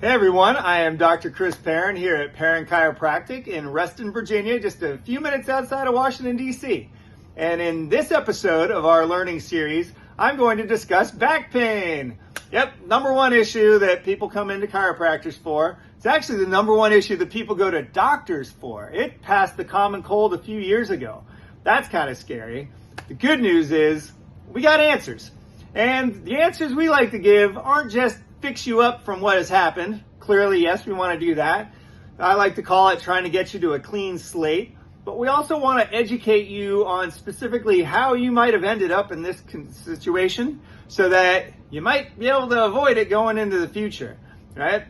Hey everyone, I am Dr. Chris Perron here at Perron Chiropractic in Reston, Virginia, just a few minutes outside of Washington, D.C. And in this episode of our learning series, I'm going to discuss back pain. Yep, number one issue that people come into chiropractors for. It's actually the number one issue that people go to doctors for. It passed the common cold a few years ago. That's kind of scary. The good news is we got answers. And the answers we like to give aren't just fix you up from what has happened. Clearly, yes, we want to do that. I like to call it trying to get you to a clean slate. But we also want to educate you on specifically how you might have ended up in this situation so that you might be able to avoid it going into the future, right?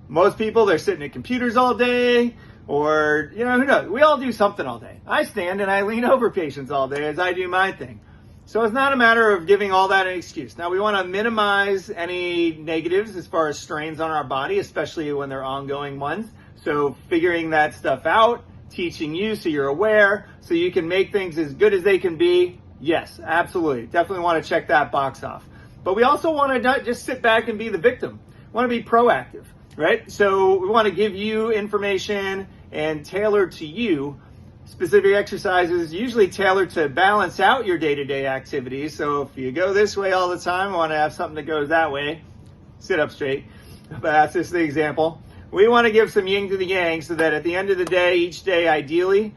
Most people, they're sitting at computers all day, or, who knows? We all do something all day. I stand and I lean over patients all day as I do my thing. So it's not a matter of giving all that an excuse. Now, we want to minimize any negatives as far as strains on our body, especially when they're ongoing ones. So figuring that stuff out, teaching you so you're aware, so you can make things as good as they can be. Yes, absolutely. Definitely want to check that box off. But we also want to not just sit back and be the victim. We want to be proactive, right? So we want to give you information and tailor to you specific exercises, usually tailored to balance out your day-to-day activities. So if you go this way all the time, I want to have something that goes that way. Sit up straight. But that's just the example. We want to give some yin to the yang so that at the end of the day, each day, ideally,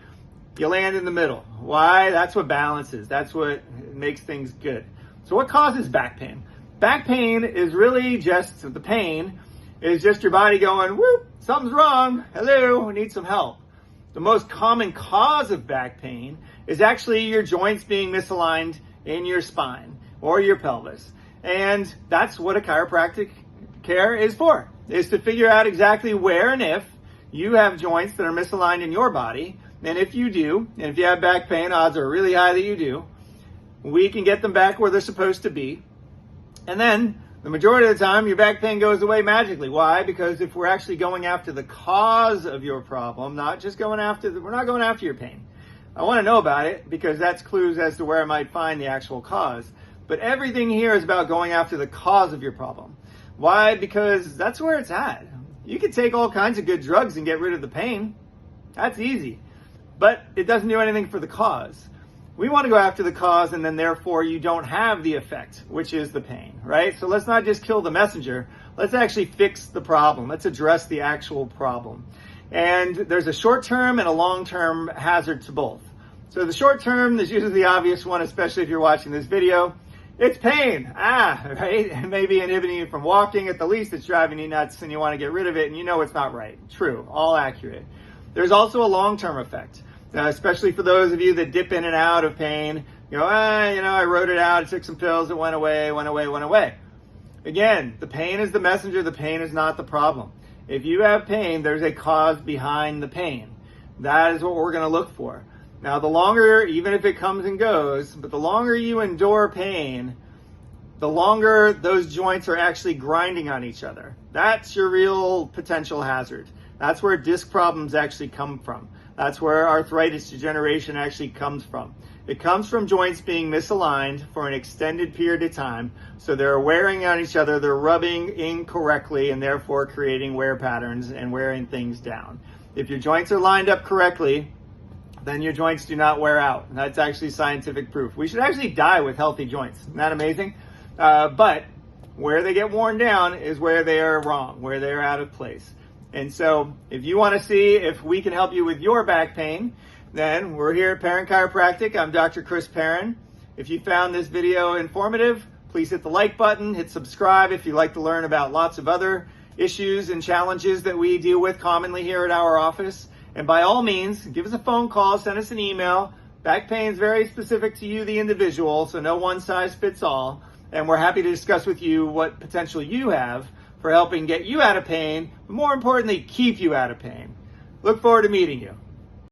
you land in the middle. Why? That's what balance is. That's what makes things good. So what causes back pain? Back pain is really just, the pain is just your body going, whoop, something's wrong. Hello, I need some help. The most common cause of back pain is actually your joints being misaligned in your spine or your pelvis. And that's what a chiropractic care is for, is to figure out exactly where and if you have joints that are misaligned in your body. And if you do, and if you have back pain, odds are really high that you do, we can get them back where they're supposed to be. And then the majority of the time, your back pain goes away magically. Why? Because if we're actually going after the cause of your problem, not just we're not going after your pain. I want to know about it because that's clues as to where I might find the actual cause. But everything here is about going after the cause of your problem. Why? Because that's where it's at. You can take all kinds of good drugs and get rid of the pain. That's easy. But it doesn't do anything for the cause. We want to go after the cause, and then therefore you don't have the effect, which is the pain, right? So let's not just kill the messenger. Let's actually fix the problem. Let's address the actual problem. And there's a short-term and a long-term hazard to both. So the short-term is usually the obvious one, especially if you're watching this video. It's pain. Right? It may be inhibiting you from walking. At the least, it's driving you nuts, and you want to get rid of it, and you know it's not right. True. All accurate. There's also a long-term effect. Especially for those of you that dip in and out of pain, I wrote it out, I took some pills, it went away. Again, the pain is the messenger, the pain is not the problem. If you have pain, there's a cause behind the pain. That is what we're going to look for. Now, the longer, even if it comes and goes, but the longer you endure pain, the longer those joints are actually grinding on each other. That's your real potential hazard. That's where disc problems actually come from. That's where arthritis degeneration actually comes from. It comes from joints being misaligned for an extended period of time. So they're wearing on each other, they're rubbing incorrectly, and therefore creating wear patterns and wearing things down. If your joints are lined up correctly, then your joints do not wear out. And that's actually scientific proof. We should actually die with healthy joints. Isn't that amazing? But where they get worn down is where they are wrong, where they're out of place. And so if you want to see if we can help you with your back pain, then we're here at Perron Chiropractic. I'm Dr. Chris Perron. If you found this video informative, please hit the like button, hit subscribe if you'd like to learn about lots of other issues and challenges that we deal with commonly here at our office. And by all means, give us a phone call, send us an email. Back pain is very specific to you, the individual, so no one size fits all. And we're happy to discuss with you what potential you have for helping get you out of pain, but more importantly, keep you out of pain. Look forward to meeting you.